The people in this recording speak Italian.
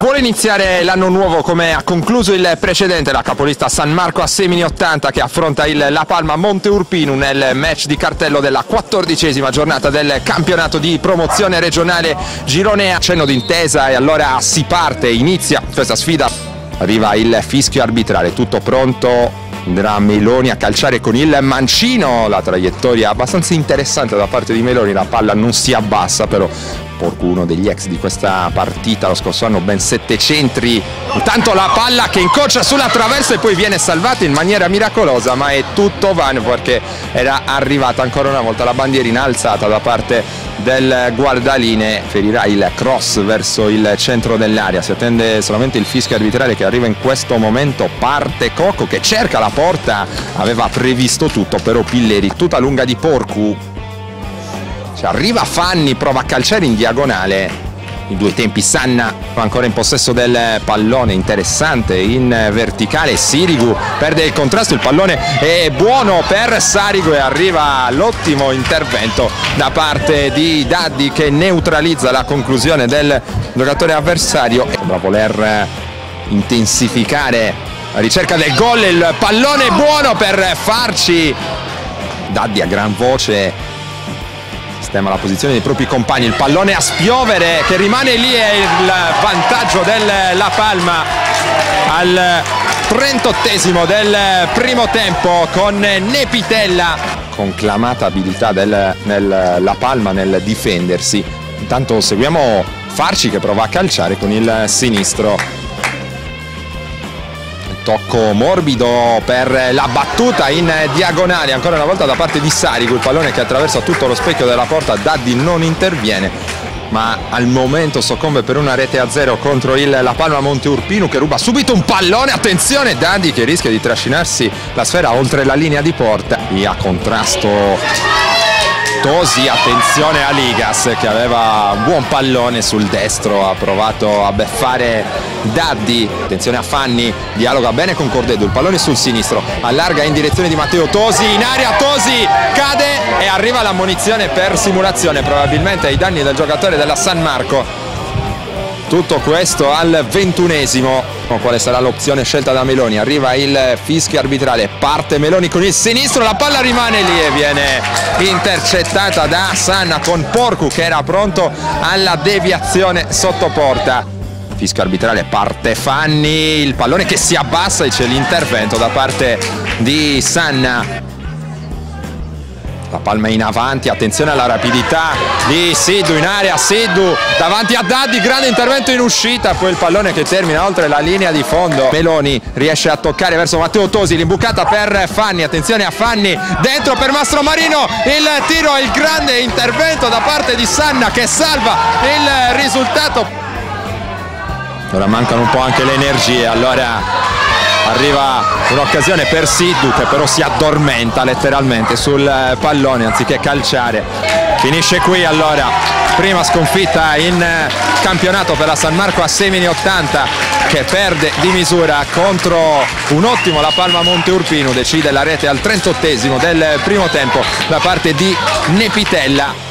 Vuole iniziare l'anno nuovo come ha concluso il precedente, la capolista San Marco a Semini 80 che affronta La Palma Monte Urpinu nel match di cartello della 14ª giornata del campionato di promozione regionale Girone A. Cenno d'intesa e allora si parte, inizia questa sfida. Arriva il fischio arbitrale, tutto pronto, andrà Meloni a calciare con il mancino, la traiettoria abbastanza interessante da parte di Meloni, la palla non si abbassa però. Porcu, uno degli ex di questa partita lo scorso anno, ben 7 centri, intanto la palla che incrocia sulla traversa e poi viene salvata in maniera miracolosa, ma è tutto vano perché era arrivata ancora una volta la bandierina alzata da parte del guardaline, ferirà il cross verso il centro dell'area, si attende solamente il fischio arbitrale che arriva in questo momento. Parte Cocco che cerca la porta, aveva previsto tutto però Pilleri, tutta lunga di Porcu. Arriva Fanni, prova a calciare in diagonale, in due tempi Sanna ancora in possesso del pallone, interessante in verticale, Sirigu perde il contrasto, il pallone è buono per Sarigu e arriva l'ottimo intervento da parte di Daddi che neutralizza la conclusione del giocatore avversario. Sembra voler intensificare la ricerca del gol, il pallone è buono per Farci, Daddi a gran voce sistema la posizione dei propri compagni, il pallone a spiovere che rimane lì, è il vantaggio La Palma al 38esimo del primo tempo con Nepitella. Conclamata abilità La Palma nel difendersi. Intanto seguiamo Farci che prova a calciare con il sinistro. Tocco morbido per la battuta in diagonale ancora una volta da parte di Sarigu, il pallone che attraversa tutto lo specchio della porta, Daddi non interviene ma al momento soccombe per una rete a 0 contro La Palma Monte Urpinu che ruba subito un pallone, attenzione Daddi che rischia di trascinarsi la sfera oltre la linea di porta, via contrasto Tosi, attenzione a Ligas che aveva un buon pallone sul destro, ha provato a beffare Daddi, attenzione a Fanni, dialoga bene con Cordedo, il pallone sul sinistro, allarga in direzione di Matteo Tosi, in aria Tosi cade e arriva l'ammonizione per simulazione probabilmente ai danni del giocatore della San Marco. Tutto questo al 21esimo, quale sarà l'opzione scelta da Meloni, arriva il fischio arbitrale, parte Meloni con il sinistro, la palla rimane lì e viene intercettata da Sanna con Porcu che era pronto alla deviazione sotto porta. Fischio arbitrale, parte Fanni, il pallone che si abbassa e c'è l'intervento da parte di Sanna. La Palma in avanti, attenzione alla rapidità di Siddu in area, Siddu davanti a Daddi, grande intervento in uscita, poi il pallone che termina oltre la linea di fondo. Meloni riesce a toccare verso Matteo Tosi, l'imbucata per Fanni, attenzione a Fanni, dentro per Mastromarino, il tiro e il grande intervento da parte di Sanna che salva il risultato. Ora mancano un po' anche le energie, allora arriva un'occasione per Siddu che però si addormenta letteralmente sul pallone anziché calciare. Finisce qui allora, prima sconfitta in campionato per la San Marco a Semini 80 che perde di misura contro un ottimo La Palma Monte Urpinu, decide la rete al 38esimo del primo tempo da parte di Nepitella.